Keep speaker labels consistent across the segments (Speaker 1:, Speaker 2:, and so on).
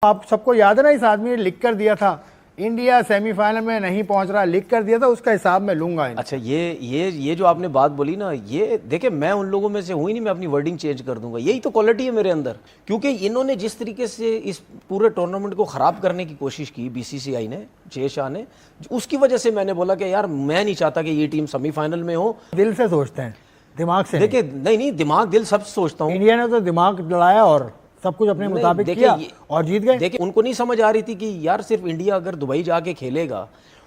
Speaker 1: आप सबको याद है ना, इस आदमी ने लिख कर दिया था इंडिया सेमीफाइनल में नहीं पहुंच रहा, लिख कर दिया था, उसका हिसाब मैं लूंगा।
Speaker 2: अच्छा, ये जो आपने बात बोली ना, ये देखिए मैं उन लोगों में से हूँ ही नहीं, मैं अपनी वर्डिंग चेंज कर दूंगा। यही तो क्वालिटी है मेरे अंदर, क्योंकि इन्होंने जिस तरीके से इस पूरे टूर्नामेंट को खराब करने की कोशिश की बीसीसीआई ने, जय शाह ने, उसकी वजह से मैंने बोला कि यार मैं नहीं चाहता कि ये टीम सेमीफाइनल में हो।
Speaker 1: दिल से सोचते हैं, दिमाग से
Speaker 2: देखिए नहीं, दिमाग दिल सब सोचता हूँ।
Speaker 1: इंडिया ने तो दिमाग लड़ाया और सब कुछ अपने मुताबिक किया और जीत गए।
Speaker 2: देखिए उनको नहीं समझ आ रही थी कि यार सिर्फ इंडिया अगर दुबई जाके खेलेगा,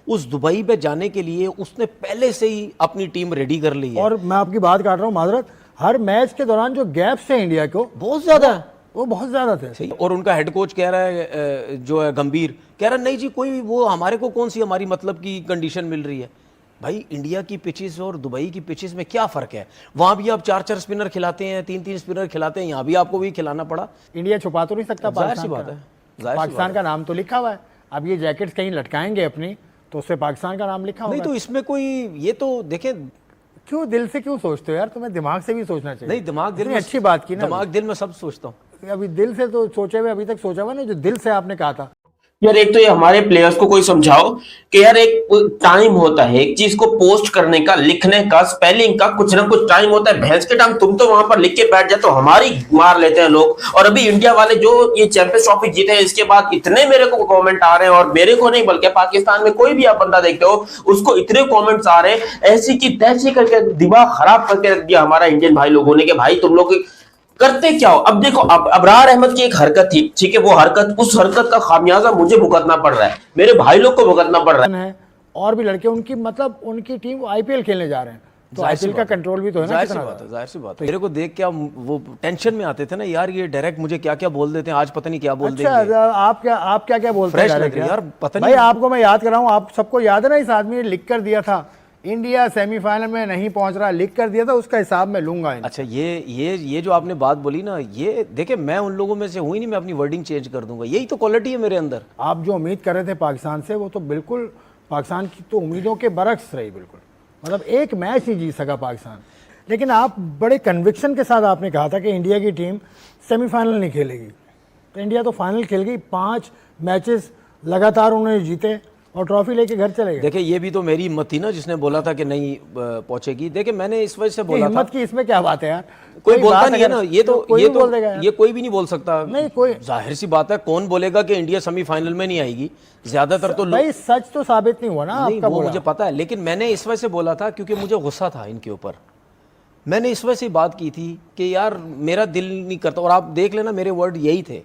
Speaker 2: उस दुबई पे जाने के लिए उसने पहले से ही अपनी टीम रेडी कर ली है।
Speaker 1: और मैं आपकी बात काट रहा हूँ, माजरत, हर मैच के दौरान जो गैप्स है इंडिया को
Speaker 2: बहुत ज्यादा,
Speaker 1: वो बहुत ज्यादा थे।
Speaker 2: सही। और उनका हेड कोच कह रहा है, जो है गंभीर, कह रहा नहीं जी कोई वो हमारे को कौन सी हमारी मतलब की कंडीशन मिल रही है। भाई इंडिया की पिचेस और दुबई की पिचेस में क्या फर्क है? वहां भी आप 4-4 स्पिनर खिलाते हैं, 3-3 स्पिनर खिलाते हैं, यहाँ भी आपको भी खिलाना पड़ा।
Speaker 1: इंडिया छुपा तो नहीं सकता
Speaker 2: जाहिर सी बात है,
Speaker 1: पाकिस्तान का नाम तो लिखा हुआ है। अब ये जैकेट्स कहीं लटकाएंगे अपनी तो उससे पाकिस्तान का नाम लिखा होगा।
Speaker 2: नहीं तो इसमें कोई, ये तो देखें,
Speaker 1: क्यों दिल से क्यों सोचते हो यार? तुम्हें दिमाग से भी सोचना चाहिए।
Speaker 2: नहीं दिमाग दिल में,
Speaker 1: अच्छी बात की ना,
Speaker 2: दिमाग दिल में सब सोचता हूँ।
Speaker 1: अभी दिल से तो सोचे हुए, अभी तक सोचा हुआ ना, जो दिल से आपने कहा था।
Speaker 3: यार एक तो ये हमारे प्लेयर्स को कोई समझाओ कि यार एक टाइम होता है एक चीज को पोस्ट करने का, लिखने का, स्पेलिंग का, कुछ ना कुछ टाइम होता है। भैंस के टाइम तुम तो वहां पर लिख के बैठ जाते हो, हमारी मार लेते हैं लोग। और अभी इंडिया वाले जो ये चैंपियंस ट्रॉफी जीते हैं, इसके बाद इतने मेरे को कमेंट आ रहे हैं, और मेरे को नहीं बल्कि पाकिस्तान में कोई भी आप बंदा देखते हो उसको इतने कॉमेंट्स आ रहे हैं, ऐसी की तैसी करके दिमाग खराब करके रख दिया हमारा इंडियन भाई लोगों ने कि भाई तुम लोग करते क्या हो। अब देखो, अब अबरार अहमद की एक हरकत थी, ठीक है, वो हरकत, उस हरकत का खामियाजा मुझे भुगतना पड़ रहा है, मेरे भाई लोग को भुगतना पड़ रहा है।
Speaker 1: और भी लड़के उनकी, मतलब उनकी टीम आईपीएल खेलने जा रहे हैं, तो आईपीएल का कंट्रोल भी तो है ना।
Speaker 2: जाहिर सी बात है। मेरे को देख के वो टेंशन में आते थे ना यार, ये डायरेक्ट मुझे क्या क्या बोल देते हैं, आज पता नहीं क्या बोल देंगे।
Speaker 1: आप क्या बोलते हैं
Speaker 2: यार? पता
Speaker 1: नहीं भाई, आपको मैं याद कराऊं, आप सबको याद है ना, इस आदमी ने लिख कर दिया था इंडिया सेमीफाइनल में नहीं पहुंच रहा, लिख कर दिया था, उसका हिसाब मैं लूंगा।
Speaker 2: अच्छा, ये जो आपने बात बोली ना, ये देखिए मैं उन लोगों में से हूँ ही नहीं, मैं अपनी वर्डिंग चेंज कर दूंगा। यही तो क्वालिटी है मेरे अंदर।
Speaker 1: आप जो उम्मीद कर रहे थे पाकिस्तान से, वो तो बिल्कुल पाकिस्तान की तो उम्मीदों के बरक्स रही। बिल्कुल, मतलब एक मैच नहीं जीत सका पाकिस्तान। लेकिन आप बड़े कन्विक्शन के साथ आपने कहा था कि इंडिया की टीम सेमीफाइनल नहीं खेलेगी, तो इंडिया तो फाइनल खेल गई। 5 मैचेस लगातार उन्होंने जीते और ट्रॉफी लेके घर चले गए।
Speaker 2: देखिए ये भी तो मेरी हिम्मत थी ना, जिसने बोला था कि नहीं पहुंचेगी। देखिए मैंने इस वजह से बोला था।
Speaker 1: हिम्मत की इसमें क्या बात है यार?
Speaker 2: कोई बोलता नहीं है ना, ये कोई भी नहीं बोल सकता।
Speaker 1: नहीं, कोई,
Speaker 2: जाहिर सी बात है, कौन बोलेगा कि इंडिया सेमीफाइनल में नहीं आएगी? ज्यादातर तो
Speaker 1: भाई सच तो साबित नहीं हुआ ना आपका,
Speaker 2: वो मुझे पता है, लेकिन मैंने इस वजह से बोला था क्योंकि मुझे गुस्सा था इनके ऊपर। मैंने इस वजह से बात की थी कि यार मेरा दिल नहीं करता, और आप देख लेना मेरे वर्ड यही थे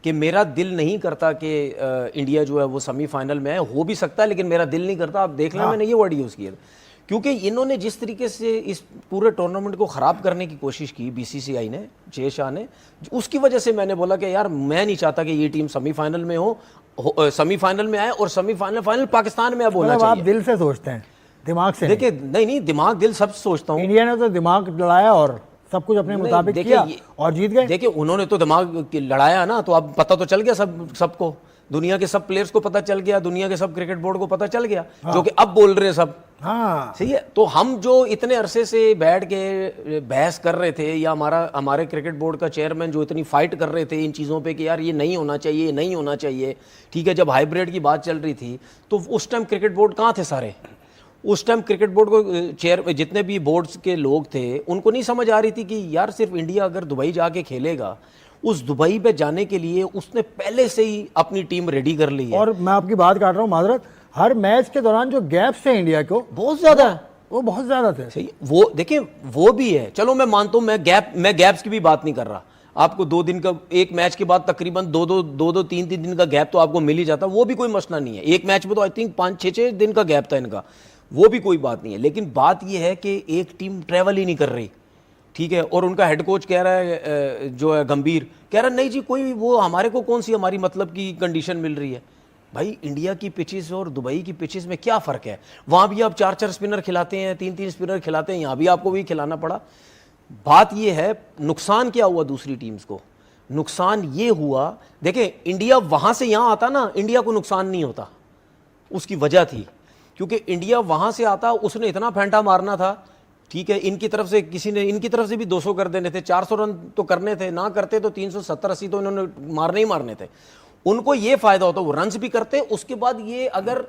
Speaker 2: कि मेरा दिल नहीं करता कि इंडिया जो है वो सेमीफाइनल में है। हो भी सकता है लेकिन मेरा दिल नहीं करता। आप देख लेना, मैंने ये वर्ड यूज़ किया, क्योंकि इन्होंने जिस तरीके से इस पूरे टूर्नामेंट को ख़राब करने की कोशिश की बीसीसीआई ने, जय शाह ने, उसकी वजह से मैंने बोला कि यार मैं नहीं चाहता कि ये टीम सेमीफाइनल में सेमीफाइनल में आए, और फाइनल पाकिस्तान में अब होना चाहिए।
Speaker 1: आप दिल से सोचते हैं, दिमाग से
Speaker 2: देखिए नहीं, दिमाग दिल सब सोचता हूँ।
Speaker 1: इंडिया ने तो दिमाग लड़ाया और सब कुछ अपने मुताबिक किया और जीत गए।
Speaker 2: देखिए उन्होंने तो दिमाग लड़ाया ना, तो अब पता तो चल गया सबको, दुनिया के सब प्लेयर्स को पता चल गया, दुनिया के सब क्रिकेट बोर्ड को पता चल गया। हाँ। जो कि अब बोल रहे हैं सब।
Speaker 1: हाँ
Speaker 2: सही है। तो हम जो इतने अरसे से बैठ के बहस कर रहे थे, या हमारे क्रिकेट बोर्ड का चेयरमैन जो इतनी फाइट कर रहे थे इन चीज़ों पे कि यार ये नहीं होना चाहिए, नहीं होना चाहिए, ठीक है, जब हाइब्रिड की बात चल रही थी तो उस टाइम क्रिकेट बोर्ड कहाँ थे सारे? उस टाइम क्रिकेट बोर्ड को जितने भी बोर्ड्स के लोग थे, उनको नहीं समझ आ रही थी कि यार सिर्फ इंडिया अगर दुबई जाके खेलेगा, उस दुबई पे जाने के लिए उसने पहले से ही अपनी टीम रेडी कर ली है।
Speaker 1: और मैं आपकी बात काट रहा हूँ माजरत, हर मैच के दौरान जो गैप्स है इंडिया को
Speaker 2: बहुत ज्यादा है,
Speaker 1: वो बहुत ज्यादा थे।
Speaker 2: सही, वो देखिए वो भी है, चलो मैं मानता हूँ, मैं गैप्स की भी बात नहीं कर रहा। आपको 2 दिन का, एक मैच के बाद तकरीबन 2-2, 3-3 दिन का गैप तो आपको मिल ही जाता, वो भी कोई मसला नहीं है। एक मैच में तो आई थिंक 5-6 दिन का गैप था इनका, वो भी कोई बात नहीं है। लेकिन बात यह है कि एक टीम ट्रैवल ही नहीं कर रही, ठीक है, और उनका हेड कोच कह रहा है, जो है गंभीर, कह रहा नहीं जी कोई वो हमारे को कौन सी हमारी मतलब की कंडीशन मिल रही है। भाई इंडिया की पिचेस और दुबई की पिचेस में क्या फ़र्क है? वहाँ भी आप 4-4 स्पिनर खिलाते हैं, 3-3 स्पिनर खिलाते हैं, यहाँ भी आपको भी खिलाना पड़ा। बात यह है, नुकसान क्या हुआ दूसरी टीम्स को? नुकसान ये हुआ, देखें इंडिया वहाँ से यहाँ आता ना, इंडिया को नुकसान नहीं होता, उसकी वजह थी क्योंकि इंडिया वहाँ से आता, उसने इतना फेंटा मारना था, ठीक है, इनकी तरफ से किसी ने, इनकी तरफ से भी 200 कर देने थे, 400 रन तो करने थे, ना करते तो 370-80 तो इन्होंने मारने ही मारने थे। उनको ये फायदा होता, वो रन्स भी करते, उसके बाद ये अगर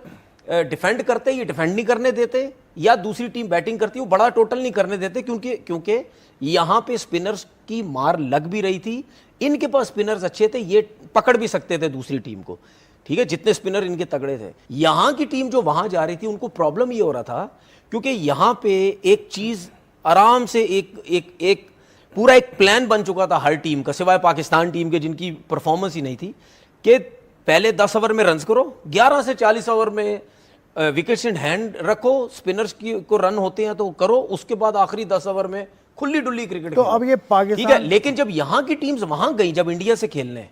Speaker 2: डिफेंड करते, ये डिफेंड नहीं करने देते, या दूसरी टीम बैटिंग करती, वो बड़ा टोटल नहीं करने देते, क्योंकि यहां पे स्पिनर्स की मार लग भी रही थी, इनके पास स्पिनर्स अच्छे थे, ये पकड़ भी सकते थे दूसरी टीम को, ठीक है, जितने स्पिनर इनके तगड़े थे। यहां की टीम जो वहां जा रही थी, उनको प्रॉब्लम ये हो रहा था, क्योंकि यहां पे एक चीज आराम से एक पूरा एक प्लान बन चुका था हर टीम का, सिवाय पाकिस्तान टीम के जिनकी परफॉर्मेंस ही नहीं थी, कि पहले 10 ओवर में रन्स करो, 11 से 40 ओवर में विकेट्स इन हैंड रखो, स्पिनर्स की को रन होते हैं तो करो, उसके बाद आखिरी 10 ओवर में खुली डुल्ली क्रिकेट।
Speaker 1: तो अब ये पाकिस्तान,
Speaker 2: ठीक है, लेकिन जब यहां की टीम्स वहां गई, जब इंडिया से खेलने,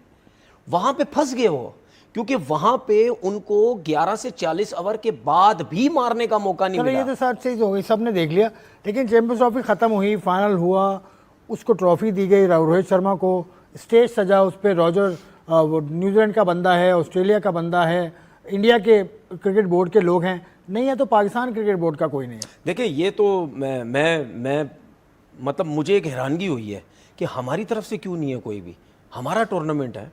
Speaker 2: वहां पे फंस गए वो, क्योंकि वहां पे उनको 11 से 40 ओवर के बाद भी मारने का मौका नहीं मिला।
Speaker 1: ये तो सारी चीज हो गई, सबने देख लिया, लेकिन चैंपियंस ट्रॉफी खत्म हुई, फाइनल हुआ, उसको ट्रॉफी दी गई रोहित शर्मा को, स्टेज सजा, उस पर रॉजर न्यूजीलैंड का बंदा है, ऑस्ट्रेलिया का बंदा है, इंडिया के क्रिकेट बोर्ड के लोग हैं, नहीं है तो पाकिस्तान क्रिकेट बोर्ड का कोई नहीं है।
Speaker 2: देखिए, ये तो मैं मतलब मुझे एक हैरानगी हुई है कि हमारी तरफ से क्यों नहीं है कोई भी। हमारा टूर्नामेंट है,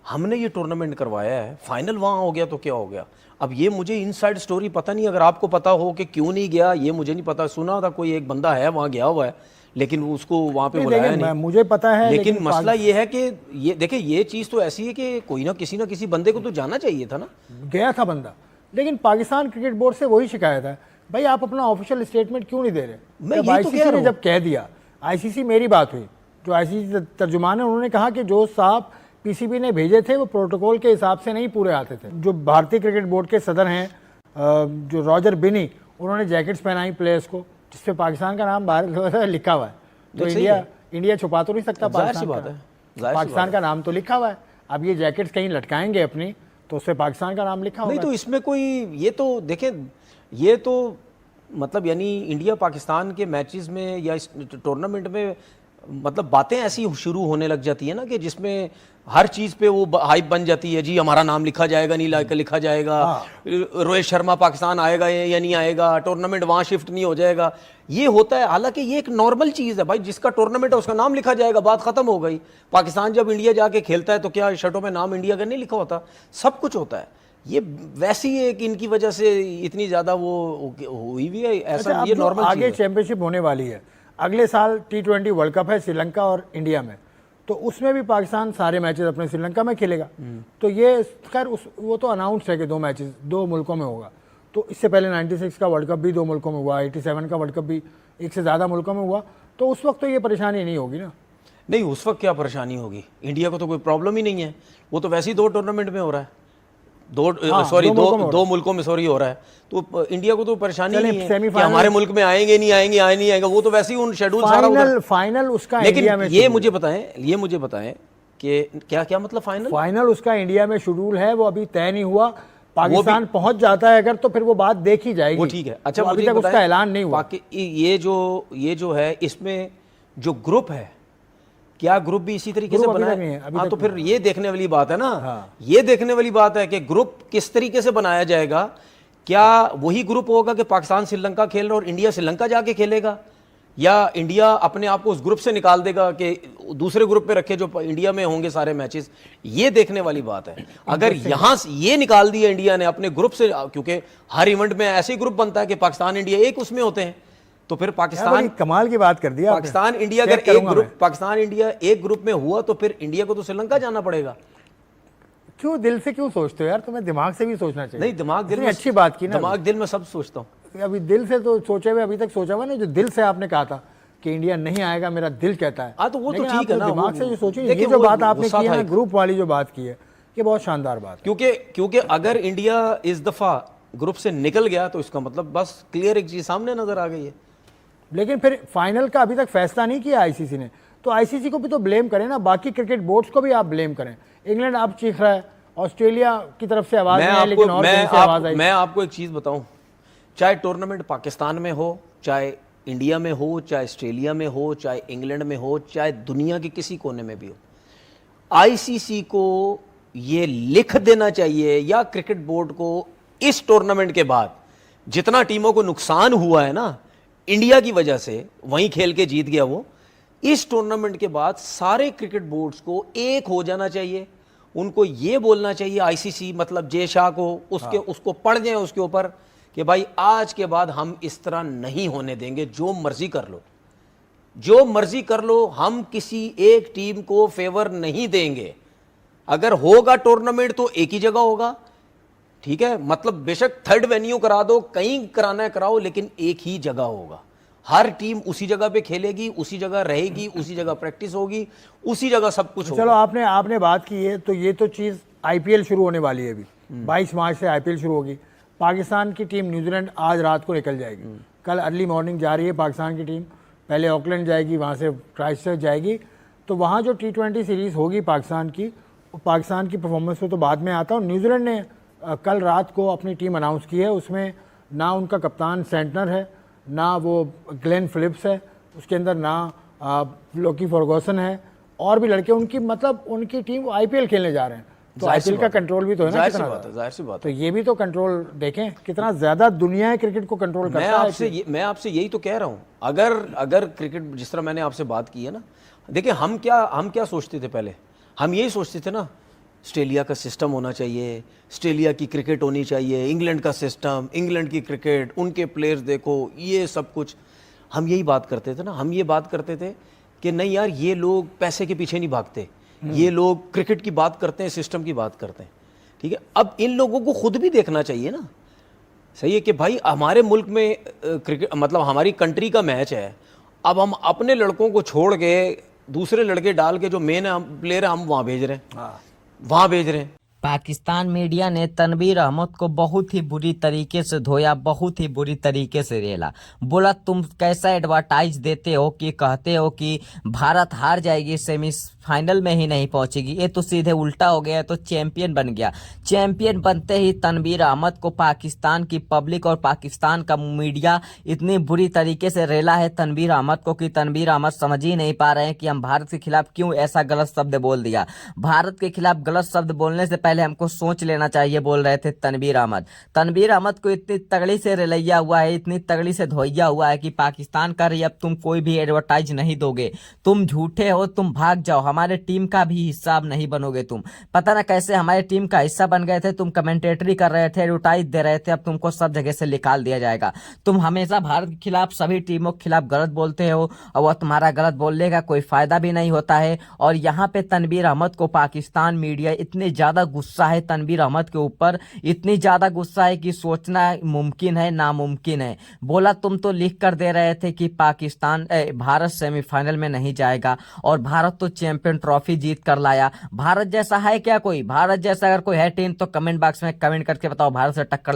Speaker 2: हमने ये टूर्नामेंट करवाया है, फाइनल वहाँ हो गया तो क्या हो गया। अब ये मुझे इनसाइड स्टोरी पता नहीं, अगर आपको पता हो कि क्यों नहीं गया, ये मुझे नहीं पता। सुना था कोई एक बंदा है वहाँ गया हुआ है, लेकिन उसको वहाँ पे बुलाया नहीं।
Speaker 1: मुझे पता है,
Speaker 2: लेकिन मसला ये है कि ये देखिए, ये चीज़ तो ऐसी है कि कोई ना किसी बंदे को तो जाना चाहिए था ना।
Speaker 1: गया था बंदा, लेकिन पाकिस्तान क्रिकेट बोर्ड से वही शिकायत है, भाई आप अपना ऑफिशियल स्टेटमेंट क्यों नहीं दे रहे। जब आईसीसी ने जब कह दिया, आईसीसी मेरी बात हुई, जो आईसीसी तर्जुमान है, उन्होंने कहा कि जो साहब पीसीबी ने भेजे थे वो प्रोटोकॉल के हिसाब से नहीं पूरे आते थे। जो भारतीय क्रिकेट बोर्ड के सदर हैं, जो रॉजर बिनी, उन्होंने जैकेट्स पहनाई प्लेयर्स को, जिसपे पाकिस्तान का नाम बाहर लिखा हुआ है। तो इंडिया छुपा तो नहीं सकता पाकिस्तान का नाम तो लिखा हुआ है। अब ये जैकेट्स कहीं लटकाएंगे अपनी, तो उससे पाकिस्तान का नाम लिखा होगा।
Speaker 2: नहीं तो इसमें कोई, ये तो देखें, ये तो मतलब यानी इंडिया पाकिस्तान के मैचेस में या इस टूर्नामेंट में मतलब बातें ऐसी शुरू होने लग जाती है ना, कि जिसमें हर चीज़ पे वो हाइप बन जाती है, जी हमारा नाम लिखा जाएगा, नहीं लिखा जाएगा, रोहित शर्मा पाकिस्तान आएगा या नहीं आएगा, टूर्नामेंट वहाँ शिफ्ट नहीं हो जाएगा, ये होता है। हालांकि ये एक नॉर्मल चीज़ है भाई, जिसका टूर्नामेंट है उसका नाम लिखा जाएगा, बात खत्म हो गई। पाकिस्तान जब इंडिया जाके खेलता है तो क्या शर्टों में नाम इंडिया का नहीं लिखा होता, सब कुछ होता है। ये वैसी है कि इनकी वजह से इतनी ज़्यादा वो हुई भी है, ऐसा ये नॉर्मल।
Speaker 1: आगे चैंपियनशिप होने वाली है, अगले साल T20 वर्ल्ड कप है श्रीलंका और इंडिया में, तो उसमें भी पाकिस्तान सारे मैचेस अपने श्रीलंका में खेलेगा। तो ये खैर वो तो अनाउंस है कि 2 मैचेस 2 मुल्कों में होगा। तो इससे पहले 96 का वर्ल्ड कप भी 2 मुल्कों में हुआ, 87 का वर्ल्ड कप भी 1 से ज़्यादा मुल्कों में हुआ, तो उस वक्त तो ये परेशानी नहीं होगी ना।
Speaker 2: नहीं, उस वक्त क्या परेशानी होगी, इंडिया को तो कोई प्रॉब्लम ही नहीं है, वो तो वैसे ही 2 टूर्नामेंट में हो रहा है, दो मुल्कों में हो रहा है, तो इंडिया को तो परेशानी नहीं है कि हमारे मुल्क में आएंगे नहीं आएंगे, वो तो वैसे ही उन शेड्यूल सारा
Speaker 1: फाइनल उसका
Speaker 2: लेकिन
Speaker 1: इंडिया में
Speaker 2: ये मुझे बताएं कि क्या मतलब फाइनल
Speaker 1: उसका इंडिया में शेड्यूल है, वो अभी तय नहीं हुआ। पाकिस्तान पहुंच जाता है अगर, तो फिर वो बात देखी जाएगी,
Speaker 2: वो ठीक है। अच्छा,
Speaker 1: अभी तक उसका ऐलान नहीं हुआ।
Speaker 2: ये जो है, इसमें जो ग्रुप है, क्या ग्रुप भी इसी तरीके से बना है? हाँ, तो फिर ये देखने वाली बात है ना। हाँ। ये देखने वाली बात है कि ग्रुप किस तरीके से बनाया जाएगा। क्या वही ग्रुप होगा कि पाकिस्तान श्रीलंका खेल रहा और इंडिया श्रीलंका जाके खेलेगा, या इंडिया अपने आप को उस ग्रुप से निकाल देगा कि दूसरे ग्रुप पे रखे जो इंडिया में होंगे सारे मैचेस? ये देखने वाली बात है। अगर यहां ये निकाल दिया इंडिया ने अपने ग्रुप से, क्योंकि हर इवेंट में ऐसे ग्रुप बनता है कि पाकिस्तान इंडिया एक उसमें होते हैं, तो फिर पाकिस्तान
Speaker 1: कमाल की बात कर दिया।
Speaker 2: पाकिस्तान इंडिया अगर पाकिस्तान इंडिया एक ग्रुप में हुआ, तो फिर इंडिया को तो श्रीलंका जाना पड़ेगा।
Speaker 1: क्यों दिल से क्यों सोचते हो यार, तुम्हें दिमाग से भी सोचना चाहिए।
Speaker 2: नहीं, दिमाग दिल में
Speaker 1: अच्छी बात की ना,
Speaker 2: दिमाग दिल में सब सोचता हूँ।
Speaker 1: अभी दिल से तो सोचे हुए, अभी तक सोचा हुआ ना, जो दिल से आपने कहा था कि इंडिया नहीं आएगा, मेरा दिल कहता है।
Speaker 2: हाँ, तो वो तो ठीक है ना,
Speaker 1: दिमाग से जो सोची, ये जो बात आपने की है ना, ग्रुप वाली जो बात की है, ये बहुत शानदार बात है।
Speaker 2: क्योंकि अगर इंडिया इस दफा ग्रुप से निकल गया तो इसका मतलब बस क्लियर एक चीज सामने नजर आ गई है।
Speaker 1: लेकिन फिर फाइनल का अभी तक फैसला नहीं किया आईसीसी ने, तो आईसीसी को भी तो ब्लेम करें ना, बाकी क्रिकेट बोर्ड्स को भी आप ब्लेम करें। इंग्लैंड अब चीख रहा है, ऑस्ट्रेलिया की तरफ से आवाज नहीं है, लेकिन और कहीं से आवाज आई।
Speaker 2: मैं आपको एक चीज बताऊं, चाहे टूर्नामेंट पाकिस्तान में हो, चाहे इंडिया में हो, चाहे ऑस्ट्रेलिया में हो, चाहे इंग्लैंड में हो, चाहे दुनिया के किसी कोने में भी हो, आईसीसी को ये लिख देना चाहिए, या क्रिकेट बोर्ड को, इस टूर्नामेंट के बाद जितना टीमों को नुकसान हुआ है ना इंडिया की वजह से, वहीं खेल के जीत गया वो, इस टूर्नामेंट के बाद सारे क्रिकेट बोर्ड्स को एक हो जाना चाहिए उनको ये बोलना चाहिए आईसीसी मतलब जय शाह को, उसको पढ़ जाए उसके ऊपर कि भाई आज के बाद हम इस तरह नहीं होने देंगे, जो मर्जी कर लो, जो मर्जी कर लो, हम किसी एक टीम को फेवर नहीं देंगे। अगर होगा टूर्नामेंट तो एक ही जगह होगा, ठीक है, मतलब बेशक थर्ड वेन्यू करा दो, कहीं कराना है कराओ, लेकिन एक ही जगह होगा। हर टीम उसी जगह पे खेलेगी, उसी जगह रहेगी, उसी जगह प्रैक्टिस होगी, उसी जगह सब कुछ होगा।
Speaker 1: चलो आपने बात की है, तो ये तो चीज़ आईपीएल शुरू होने वाली है अभी, 22 मार्च से आईपीएल शुरू होगी। पाकिस्तान की टीम न्यूजीलैंड आज रात को निकल जाएगी, कल अर्ली मॉर्निंग जा रही है पाकिस्तान की टीम, पहले ऑकलैंड जाएगी, वहाँ से क्राइस्टचर्च जाएगी। तो वहाँ जो T20 सीरीज़ होगी पाकिस्तान की परफॉर्मेंस पे तो बाद में आता है। और न्यूजीलैंड ने कल रात को अपनी टीम अनाउंस की है, उसमें ना उनका कप्तान सेंटनर है, ना वो ग्लेन फिलिप्स है, उसके अंदर ना लोकी फर्गूसन है, और भी लड़के उनकी, मतलब उनकी टीम आईपीएल खेलने जा रहे हैं। तो आईपीएल का कंट्रोल भी तो है ना,
Speaker 2: जाहिर सी बात है, जाहिर सी बात है।
Speaker 1: तो ये भी तो कंट्रोल देखें कितना ज्यादा दुनिया है क्रिकेट को कंट्रोल करता है।
Speaker 2: मैं आपसे यही तो कह रहा हूं, अगर क्रिकेट जिस तरह मैंने आपसे बात की है ना, देखिए हम क्या सोचते थे पहले, हम यही सोचते थे ना, ऑस्ट्रेलिया का सिस्टम होना चाहिए, ऑस्ट्रेलिया की क्रिकेट होनी चाहिए, इंग्लैंड का सिस्टम, इंग्लैंड की क्रिकेट, उनके प्लेयर्स देखो, ये सब कुछ हम यही बात करते थे ना। हम ये बात करते थे कि नहीं यार, ये लोग पैसे के पीछे नहीं भागते, ये लोग क्रिकेट की बात करते हैं, सिस्टम की बात करते हैं, ठीक है। अब इन लोगों को खुद भी देखना चाहिए ना, सही है कि भाई हमारे मुल्क में क्रिकेट मतलब हमारी कंट्री का मैच है, अब हम अपने लड़कों को छोड़ के दूसरे लड़के डाल के जो मेन प्लेयर है हम वहाँ भेज रहे हैं, वहाँ भेज रहे हैं।
Speaker 4: पाकिस्तान मीडिया ने तनवीर अहमद को बहुत ही बुरी तरीके से धोया, बहुत ही बुरी तरीके से रेला। बोला तुम कैसा एडवर्टाइज देते हो कि कहते हो कि भारत हार जाएगी, सेमीफाइनल में ही नहीं पहुंचेगी, ये तो सीधे उल्टा हो गया, तो चैंपियन बन गया। चैंपियन बनते ही तनवीर अहमद को पाकिस्तान की पब्लिक और पाकिस्तान का मीडिया इतनी बुरी तरीके से रेला है तनवीर अहमद को कि तनवीर अहमद समझ ही नहीं पा रहे हैं कि हम भारत के खिलाफ क्यों ऐसा गलत शब्द बोल दिया। भारत के खिलाफ गलत शब्द बोलने से पहले हमको सोच लेना चाहिए, बोल रहे थे तनवीर अहमद। तनवीर अहमद को इतनी तगड़ी से रलैया हुआ है, इतनी तगड़ी से धोइया हुआ है कि पाकिस्तान का रही अब तुम कोई भी एडवर्टाइज नहीं दोगे, तुम झूठे हो, तुम भाग जाओ, हमारे टीम का भी हिस्सा अब नहीं बनोगे तुम। पता ना कैसे हमारे टीम का हिस्सा बन गए थे, तुम कमेंटेटरी कर रहे थे, एडवर्टाइज दे रहे थे, अब तुमको सब जगह से निकाल दिया जाएगा। तुम हमेशा भारत के खिलाफ, सभी टीमों के खिलाफ गलत बोलते हो, और वह तुम्हारा गलत बोलने का कोई फायदा भी नहीं होता है। और यहाँ पे तनवीर अहमद को पाकिस्तान मीडिया इतने ज्यादा गुस्सा है तनवीर अहमद के ऊपर, इतनी ज्यादा गुस्सा है कि सोचना मुमकिन है नामुमकिन है। बोला तुम तो लिख कर दे रहे थे कि भारत सेमीफाइनल में नहीं जाएगा, और भारत तो चैंपियन ट्रॉफी जीत कर लाया। भारत जैसा है क्या कोई? भारत जैसा अगर कोई है टीम तो कमेंट बॉक्स में कमेंट करके बताओ, भारत से टक्कर